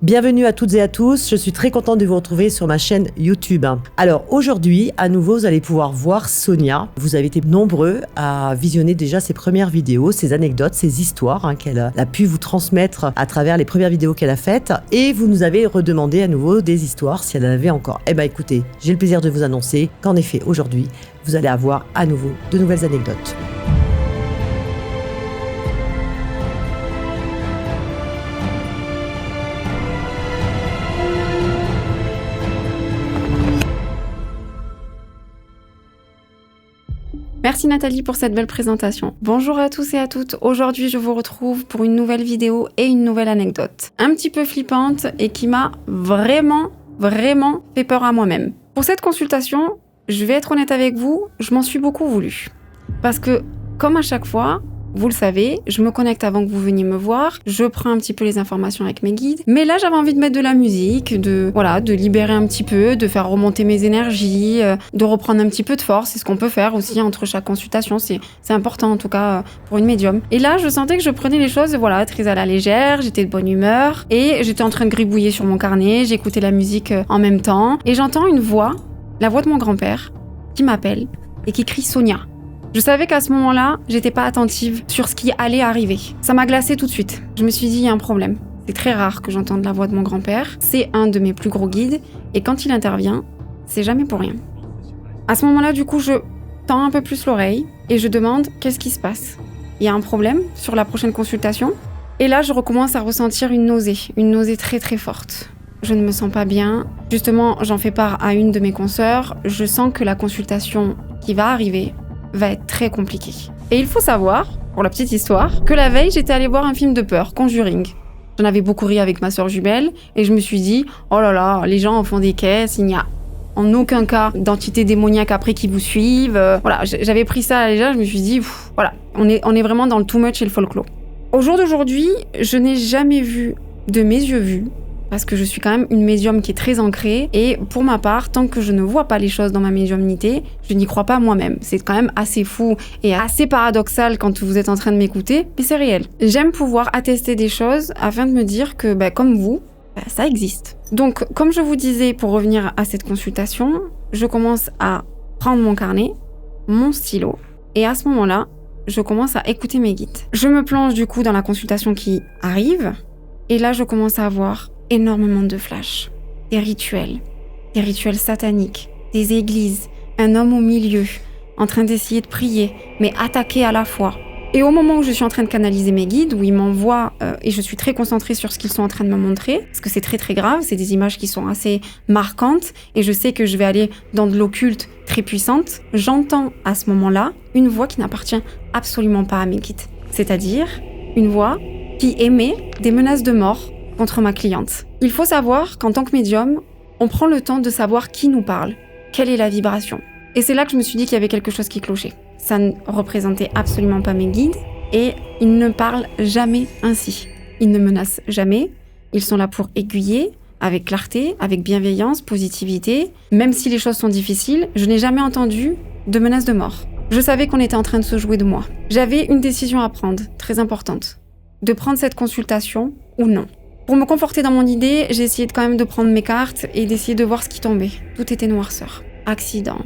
Bienvenue à toutes et à tous, je suis très contente de vous retrouver sur ma chaîne YouTube. Alors aujourd'hui, à nouveau, vous allez pouvoir voir Sonia. Vous avez été nombreux à visionner déjà ses premières vidéos, ses anecdotes, ses histoires qu'elle a pu vous transmettre à travers les premières vidéos qu'elle a faites. Et vous nous avez redemandé à nouveau des histoires si elle en avait encore. Eh bien écoutez, j'ai le plaisir de vous annoncer qu'en effet, aujourd'hui, vous allez avoir à nouveau de nouvelles anecdotes. Merci Nathalie pour cette belle présentation. Bonjour à tous et à toutes. Aujourd'hui, je vous retrouve pour une nouvelle vidéo et une nouvelle anecdote. Un petit peu flippante et qui m'a vraiment fait peur à moi-même. Pour cette consultation, je vais être honnête avec vous, je m'en suis beaucoup voulu. Parce que, comme à chaque fois, vous le savez, je me connecte avant que vous veniez me voir, je prends un petit peu les informations avec mes guides. Mais là, j'avais envie de mettre de la musique, de libérer un petit peu, de faire remonter mes énergies, de reprendre un petit peu de force. C'est ce qu'on peut faire aussi entre chaque consultation. C'est important en tout cas pour une médium. Et là, je sentais que je prenais les choses très à la légère, j'étais de bonne humeur et j'étais en train de gribouiller sur mon carnet, j'écoutais la musique en même temps et j'entends une voix, la voix de mon grand-père, qui m'appelle et qui crie Sonia. Je savais qu'à ce moment-là, j'étais pas attentive sur ce qui allait arriver. Ça m'a glacée tout de suite. Je me suis dit, il y a un problème. C'est très rare que j'entende la voix de mon grand-père. C'est un de mes plus gros guides. Et quand il intervient, c'est jamais pour rien. À ce moment-là, du coup, je tends un peu plus l'oreille et je demande, qu'est-ce qui se passe ? Il y a un problème sur la prochaine consultation ? Et là, je recommence à ressentir une nausée très forte. Je ne me sens pas bien. Justement, j'en fais part à une de mes consoeurs. Je sens que la consultation qui va arriver va être très compliqué. Et il faut savoir, pour la petite histoire, que la veille, j'étais allée voir un film de peur, Conjuring. J'en avais beaucoup ri avec ma sœur jumelle, et je me suis dit, oh là là, les gens en font des caisses, il n'y a en aucun cas d'entité démoniaque après qui vous suivent. J'avais pris ça à la légère, je me suis dit, on est vraiment dans le too much et le folklore. Au jour d'aujourd'hui, je n'ai jamais vu de mes yeux vus, parce que je suis quand même une médium qui est très ancrée, et pour ma part, tant que je ne vois pas les choses dans ma médiumnité, je n'y crois pas moi-même. C'est quand même assez fou et assez paradoxal quand vous êtes en train de m'écouter, mais c'est réel. J'aime pouvoir attester des choses afin de me dire que, comme vous, ça existe. Donc, comme je vous disais, pour revenir à cette consultation, je commence à prendre mon carnet, mon stylo, et à ce moment-là, je commence à écouter mes guides. Je me plonge du coup dans la consultation qui arrive, et là, je commence à avoir énormément de flashs, des rituels sataniques, des églises, un homme au milieu, en train d'essayer de prier, mais attaqué à la fois. Et au moment où je suis en train de canaliser mes guides, où ils m'envoient, et je suis très concentrée sur ce qu'ils sont en train de me montrer, parce que c'est très grave, c'est des images qui sont assez marquantes, et je sais que je vais aller dans de l'occulte très puissante, j'entends à ce moment-là une voix qui n'appartient absolument pas à mes guides. C'est-à-dire une voix qui émet des menaces de mort contre ma cliente. Il faut savoir qu'en tant que médium, on prend le temps de savoir qui nous parle, quelle est la vibration. Et c'est là que je me suis dit qu'il y avait quelque chose qui clochait. Ça ne représentait absolument pas mes guides et ils ne parlent jamais ainsi. Ils ne menacent jamais, ils sont là pour aiguiller, avec clarté, avec bienveillance, positivité. Même si les choses sont difficiles, je n'ai jamais entendu de menace de mort. Je savais qu'on était en train de se jouer de moi. J'avais une décision à prendre, très importante. De prendre cette consultation ou non. Pour me conforter dans mon idée, j'ai essayé quand même de prendre mes cartes et d'essayer de voir ce qui tombait. Tout était noirceur. Accident,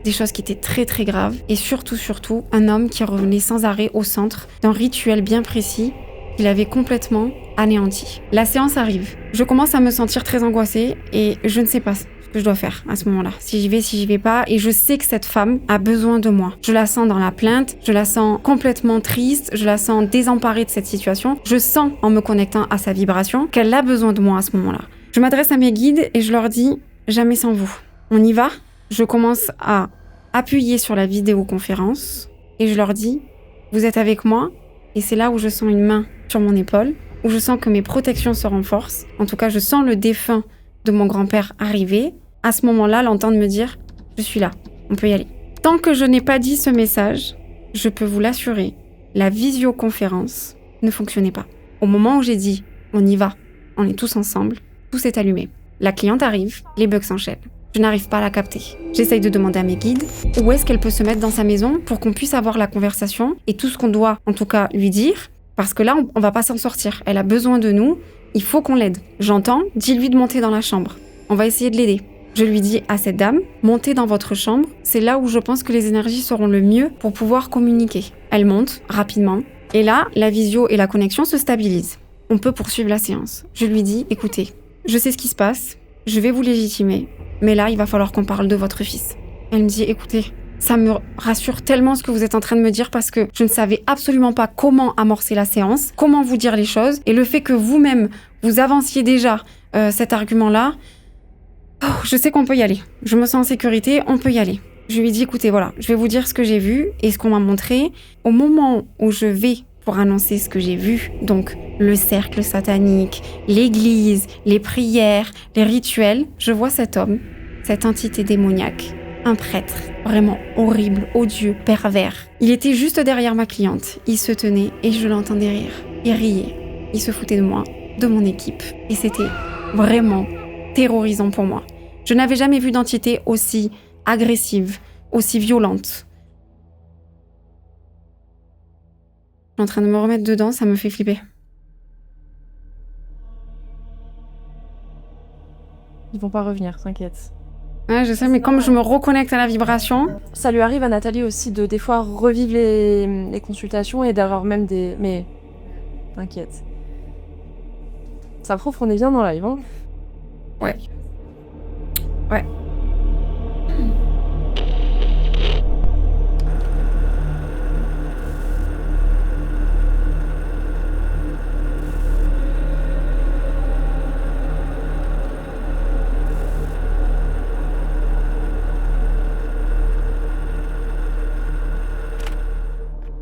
des choses qui étaient très graves et surtout, un homme qui revenait sans arrêt au centre d'un rituel bien précis qu'il avait complètement anéanti. La séance arrive. Je commence à me sentir très angoissée et je ne sais pas ce que je dois faire à ce moment-là. Si j'y vais pas, et je sais que cette femme a besoin de moi. Je la sens dans la plainte, je la sens complètement triste, je la sens désemparée de cette situation. Je sens, en me connectant à sa vibration, qu'elle a besoin de moi à ce moment-là. Je m'adresse à mes guides et je leur dis « Jamais sans vous ». On y va ? Je commence à appuyer sur la vidéoconférence et je leur dis « Vous êtes avec moi ?» Et c'est là où je sens une main sur mon épaule, où je sens que mes protections se renforcent. En tout cas, je sens le défunt de mon grand-père arriver. À ce moment-là, l'entendre me dire « Je suis là, on peut y aller ». Tant que je n'ai pas dit ce message, je peux vous l'assurer, la visioconférence ne fonctionnait pas. Au moment où j'ai dit « On y va, on est tous ensemble », tout s'est allumé. La cliente arrive, les bugs s'enchaînent. Je n'arrive pas à la capter. J'essaye de demander à mes guides où est-ce qu'elle peut se mettre dans sa maison pour qu'on puisse avoir la conversation et tout ce qu'on doit, en tout cas, lui dire. Parce que là, on va pas s'en sortir. Elle a besoin de nous il faut qu'on l'aide. J'entends, dis-lui de monter dans la chambre. On va essayer de l'aider. Je lui dis à cette dame, montez dans votre chambre, c'est là où je pense que les énergies seront le mieux pour pouvoir communiquer. Elle monte rapidement, et là, la visio et la connexion se stabilisent. On peut poursuivre la séance. Je lui dis, écoutez, je sais ce qui se passe, je vais vous légitimer, mais là, il va falloir qu'on parle de votre fils. Elle me dit, écoutez, ça me rassure tellement ce que vous êtes en train de me dire parce que je ne savais absolument pas comment amorcer la séance, comment vous dire les choses, et le fait que vous-même, vous avanciez déjà cet argument-là, je sais qu'on peut y aller. Je me sens en sécurité, on peut y aller. Je lui dis, écoutez, voilà, je vais vous dire ce que j'ai vu et ce qu'on m'a montré. Au moment où je vais pour annoncer ce que j'ai vu, donc le cercle satanique, l'église, les prières, les rituels, je vois cet homme, cette entité démoniaque, un prêtre, vraiment horrible, odieux, pervers. Il était juste derrière ma cliente. Il se tenait et je l'entendais rire. Il riait. Il se foutait de moi, de mon équipe. Et c'était vraiment terrorisant pour moi. Je n'avais jamais vu d'entité aussi agressive, aussi violente. Je suis en train de me remettre dedans, ça me fait flipper. Ils vont pas revenir, t'inquiète. Ouais, je sais, mais comme je me reconnecte à la vibration... Ça lui arrive à Nathalie aussi de des fois revivre les consultations et d'avoir même des... Mais t'inquiète. Ça prouve qu'on est bien dans la live, hein. Ouais. Ouais.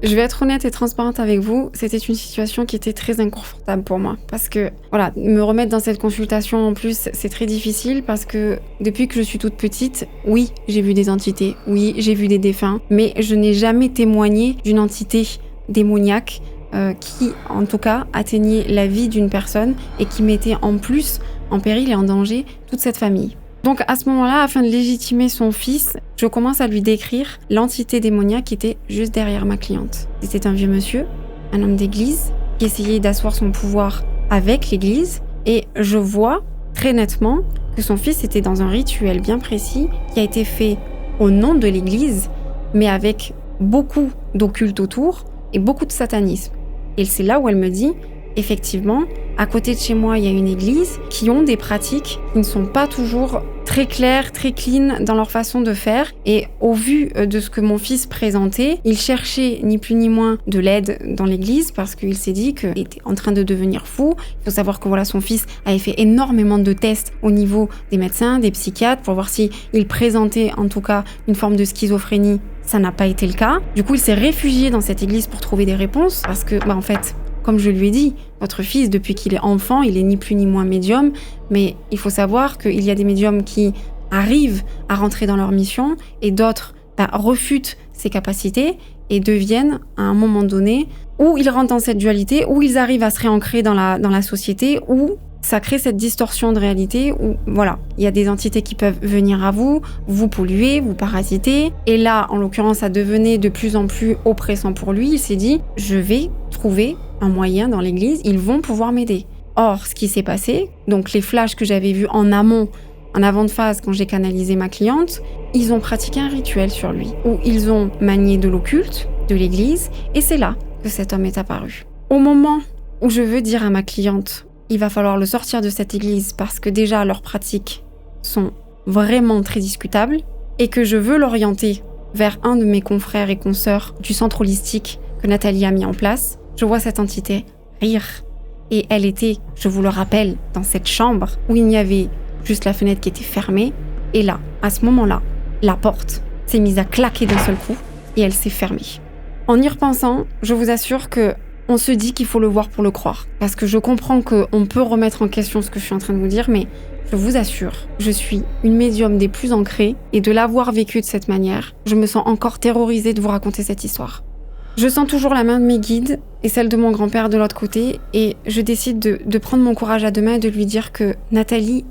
Je vais être honnête et transparente avec vous, c'était une situation qui était très inconfortable pour moi. Parce que, voilà, me remettre dans cette consultation en plus, c'est très difficile parce que depuis que je suis toute petite, oui, j'ai vu des entités, oui, j'ai vu des défunts, mais je n'ai jamais témoigné d'une entité démoniaque qui, en tout cas, atteignait la vie d'une personne et qui mettait en plus en péril et en danger toute cette famille. Donc à ce moment-là, afin de légitimer son fils, je commence à lui décrire l'entité démoniaque qui était juste derrière ma cliente. C'était un vieux monsieur, un homme d'église, qui essayait d'asseoir son pouvoir avec l'église, et je vois très nettement que son fils était dans un rituel bien précis qui a été fait au nom de l'église, mais avec beaucoup d'occulte autour et beaucoup de satanisme. Et c'est là où elle me dit, effectivement, à côté de chez moi, il y a une église qui ont des pratiques qui ne sont pas toujours très claires, très clean dans leur façon de faire. Et au vu de ce que mon fils présentait, il cherchait ni plus ni moins de l'aide dans l'église parce qu'il s'est dit qu'il était en train de devenir fou. Il faut savoir que voilà, son fils avait fait énormément de tests au niveau des médecins, des psychiatres pour voir s'il présentait en tout cas une forme de schizophrénie. Ça n'a pas été le cas. Du coup, il s'est réfugié dans cette église pour trouver des réponses parce que, en fait, comme je lui ai dit, votre fils, depuis qu'il est enfant, il est ni plus ni moins médium, mais il faut savoir qu'il y a des médiums qui arrivent à rentrer dans leur mission et d'autres refutent ces capacités et deviennent, à un moment donné, où ils rentrent dans cette dualité, où ils arrivent à se réancrer dans la société, où ça crée cette distorsion de réalité où, voilà, il y a des entités qui peuvent venir à vous, vous polluer, vous parasiter. Et là, en l'occurrence, ça devenait de plus en plus oppressant pour lui. Il s'est dit, je vais trouver un moyen dans l'église, ils vont pouvoir m'aider. Or, ce qui s'est passé, donc les flashs que j'avais vus en amont, en avant de phase, quand j'ai canalisé ma cliente, ils ont pratiqué un rituel sur lui, où ils ont manié de l'occulte, de l'église, et c'est là que cet homme est apparu. Au moment où je veux dire à ma cliente, il va falloir le sortir de cette église parce que déjà leurs pratiques sont vraiment très discutables et que je veux l'orienter vers un de mes confrères et consoeurs du centre holistique que Nathalie a mis en place, je vois cette entité rire. Et elle était, je vous le rappelle, dans cette chambre où il n'y avait juste la fenêtre qui était fermée. Et là, à ce moment-là, la porte s'est mise à claquer d'un seul coup et elle s'est fermée. En y repensant, je vous assure que on se dit qu'il faut le voir pour le croire. Parce que je comprends qu'on peut remettre en question ce que je suis en train de vous dire, mais je vous assure, je suis une médium des plus ancrées et de l'avoir vécu de cette manière, je me sens encore terrorisée de vous raconter cette histoire. Je sens toujours la main de mes guides et celle de mon grand-père de l'autre côté et je décide de prendre mon courage à deux mains et de lui dire que Nathalie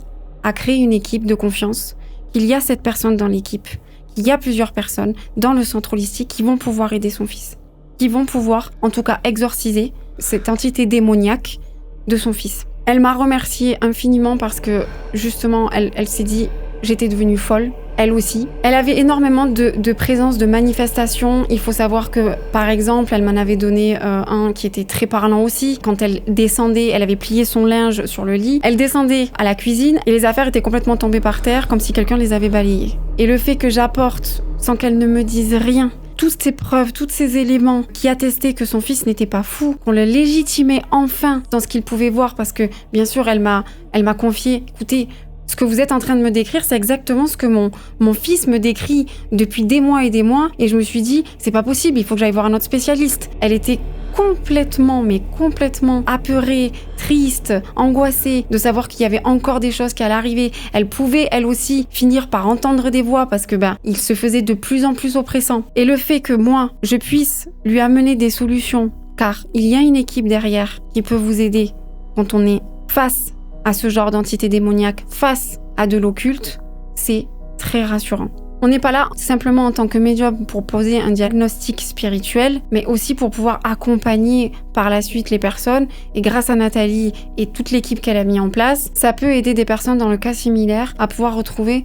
a créé une équipe de confiance, qu'il y a cette personne dans l'équipe, qu'il y a plusieurs personnes dans le centre holistique qui vont pouvoir aider son fils, qui vont pouvoir, en tout cas, exorciser cette entité démoniaque de son fils. Elle m'a remerciée infiniment parce que justement, elle s'est dit j'étais devenue folle. Elle aussi. Elle avait énormément de présence, de manifestations. Il faut savoir que, par exemple, elle m'en avait donné un qui était très parlant aussi. Quand elle descendait, elle avait plié son linge sur le lit. Elle descendait à la cuisine et les affaires étaient complètement tombées par terre, comme si quelqu'un les avait balayées. Et le fait que j'apporte, sans qu'elle ne me dise rien, toutes ces preuves, tous ces éléments qui attestaient que son fils n'était pas fou, qu'on le légitimait enfin dans ce qu'il pouvait voir, parce que, bien sûr, elle m'a confié, écoutez, ce que vous êtes en train de me décrire, c'est exactement ce que mon fils me décrit depuis des mois, et je me suis dit, c'est pas possible, il faut que j'aille voir un autre spécialiste. Elle était complètement apeurée, triste, angoissée de savoir qu'il y avait encore des choses qui allaient arriver. Elle pouvait, elle aussi, finir par entendre des voix parce que il se faisait de plus en plus oppressant. Et le fait que moi, je puisse lui amener des solutions, car il y a une équipe derrière qui peut vous aider quand on est face à ce genre d'entité démoniaque, face à de l'occulte, c'est très rassurant. On n'est pas là simplement en tant que médium pour poser un diagnostic spirituel, mais aussi pour pouvoir accompagner par la suite les personnes. Et grâce à Nathalie et toute l'équipe qu'elle a mis en place, ça peut aider des personnes dans le cas similaire à pouvoir retrouver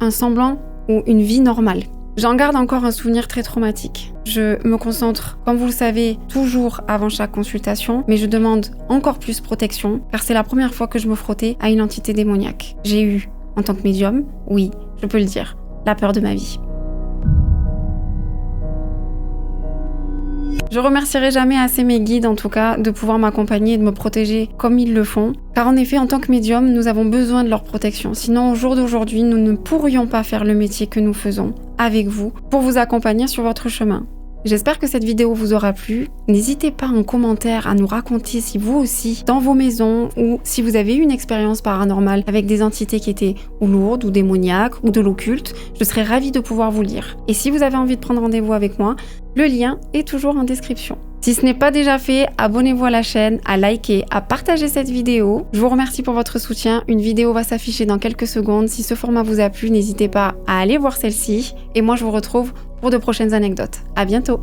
un semblant ou une vie normale. J'en garde encore un souvenir très traumatique. Je me concentre, comme vous le savez, toujours avant chaque consultation, mais je demande encore plus protection, car c'est la première fois que je me frottais à une entité démoniaque. J'ai eu, en tant que médium, oui, je peux le dire, la peur de ma vie. Je remercierai jamais assez mes guides, en tout cas, de pouvoir m'accompagner et de me protéger comme ils le font. Car en effet, en tant que médium, nous avons besoin de leur protection. Sinon, au jour d'aujourd'hui, nous ne pourrions pas faire le métier que nous faisons avec vous pour vous accompagner sur votre chemin. J'espère que cette vidéo vous aura plu. N'hésitez pas en commentaire à nous raconter si vous aussi, dans vos maisons, ou si vous avez eu une expérience paranormale avec des entités qui étaient ou lourdes, ou démoniaques, ou de l'occulte. Je serais ravie de pouvoir vous lire. Et si vous avez envie de prendre rendez-vous avec moi, le lien est toujours en description. Si ce n'est pas déjà fait, abonnez-vous à la chaîne, à liker, à partager cette vidéo. Je vous remercie pour votre soutien. Une vidéo va s'afficher dans quelques secondes. Si ce format vous a plu, n'hésitez pas à aller voir celle-ci. Et moi, je vous retrouve pour de prochaines anecdotes. À bientôt!